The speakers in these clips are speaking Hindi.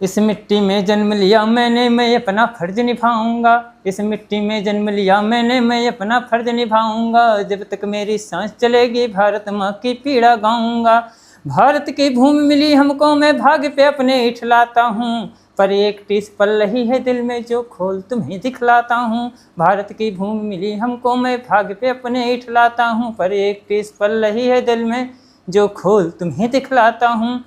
इस मिट्टी में जन्म लिया मैंने, मैं अपना फर्ज निभाऊंगा। इस मिट्टी में जन्म लिया मैंने, मैं अपना फर्ज निभाऊंगा। जब तक मेरी सांस चलेगी भारत माँ की पीड़ा गाऊंगा। भारत की भूमि मिली हमको, मैं भाग्य पे अपने इठलाता हूँ। पर एक टीस पल रही है दिल में जो खोल तुम्हें दिखलाता हूँ। भारत की भूमि मिली हमको, मैं भाग्य पे अपने इठलाता हूँ। पर एक टीस पल रही है दिल में जो खोल तुम्हें दिखलाता हूँ।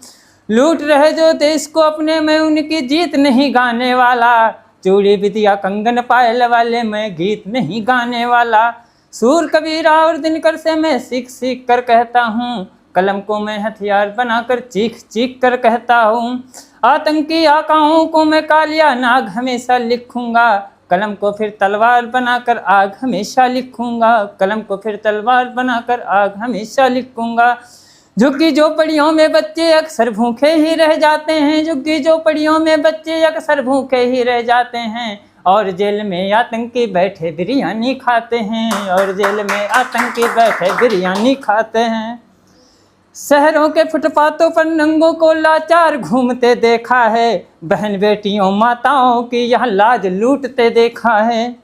लूट रहे जो देश को अपने, मैं उनकी जीत नहीं गाने वाला। चूड़ी बिदिया कंगन पायल वाले, मैं गीत नहीं गाने वाला। सूर कबीरा और दिनकर से मैं सीख सीख कर कहता हूँ। कलम को मैं हथियार बनाकर चीख चीख कर कहता हूँ। आतंकी आकाओं को मैं कालिया नाग हमेशा लिखूंगा। कलम को फिर तलवार बनाकर आग हमेशा लिखूंगा। कलम को फिर तलवार बनाकर आग हमेशा लिखूंगा। झुग्गी झोपड़ियों में बच्चे अक्सर भूखे ही रह जाते हैं। झुग्गी झोपड़ियों में बच्चे अक्सर भूखे ही रह जाते हैं। और जेल में आतंकी बैठे बिरयानी खाते हैं। और जेल में आतंकी बैठे बिरयानी खाते हैं। शहरों के फुटपाथों पर नंगों को लाचार घूमते देखा है। बहन बेटियों माताओं की यहाँ लाज लूटते देखा है।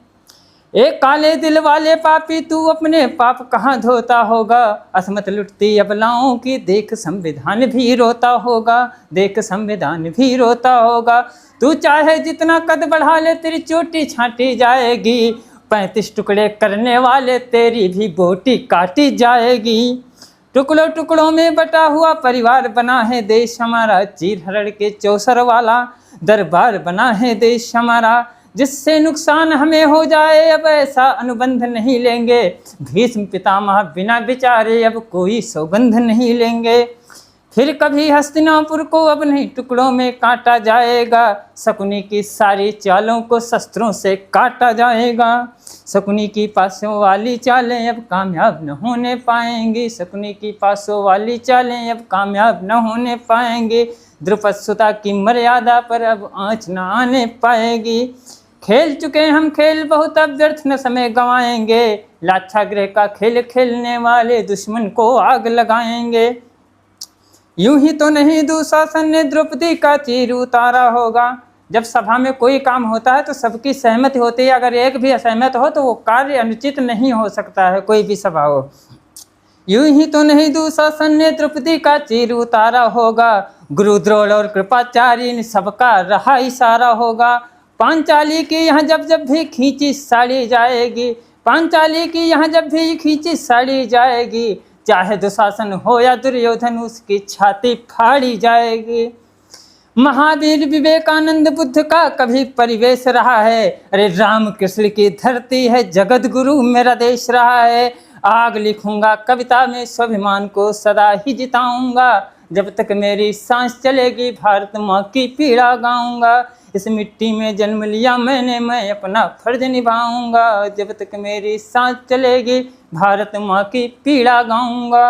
एक काले दिल वाले पापी तू अपने पाप कहाँ धोता होगा। असमत लुटती अबलाओं की देख संविधान भी रोता होगा। देख संविधान भी रोता होगा। तू चाहे जितना कद बढ़ा ले तेरी चोटी छाटी जाएगी। 35 टुकड़े करने वाले तेरी भी बोटी काटी जाएगी। टुकड़ों टुकड़ों में बटा हुआ परिवार बना है देश हमारा। चीर हरड़ के चौसर वाला दरबार बना है देश हमारा। जिससे नुकसान हमें हो जाए अब ऐसा अनुबंध नहीं लेंगे। भीष्म पितामह बिना विचारे अब कोई सौगंध नहीं लेंगे। फिर कभी हस्तिनापुर को अब नहीं टुकड़ों में काटा जाएगा। शकुनी की सारी चालों को शस्त्रों से काटा जाएगा। शकुनी की पासों वाली चालें अब कामयाब न होने पाएंगी। शकुनी की पासों वाली चालें अब कामयाब न होने पाएंगी। द्रुपद सुता की मर्यादा पर अब आँच न आने पाएगी। खेल चुके हम खेल बहुत, अब व्यर्थ न समय गंवाएंगे। लाक्षागृह का खेल खेलने वाले दुश्मन को आग लगाएंगे। यूं ही तो नहीं दुशासन ने द्रौपदी का चीर उतारा होगा। जब सभा में कोई काम होता है तो सबकी सहमति होती है। अगर एक भी असहमत हो तो वो कार्य अनुचित नहीं हो सकता है, कोई भी सभा हो। यूं ही तो नहीं दुशासन ने द्रौपदी का चीर उतारा होगा। गुरु द्रोण और कृपाचार्य इन सबका रहा इशारा होगा। पांचाली की यहाँ जब जब भी खींची साड़ी जाएगी। पांचाली की यहाँ जब भी खींची साड़ी जाएगी। चाहे दुशासन हो या दुर्योधन उसकी छाती फाड़ी जाएगी। महावीर विवेकानंद बुद्ध का कभी परिवेश रहा है। अरे राम कृष्ण की धरती है, जगत गुरु मेरा देश रहा है। आग लिखूंगा कविता में स्वाभिमान को सदा ही जिताऊंगा। जब तक मेरी सांस चलेगी भारत माँ की पीड़ा गाऊंगा। इस मिट्टी में जन्म लिया मैंने, मैं अपना फर्ज निभाऊंगा। जब तक मेरी सांस चलेगी भारत माँ की पीड़ा गाऊंगा।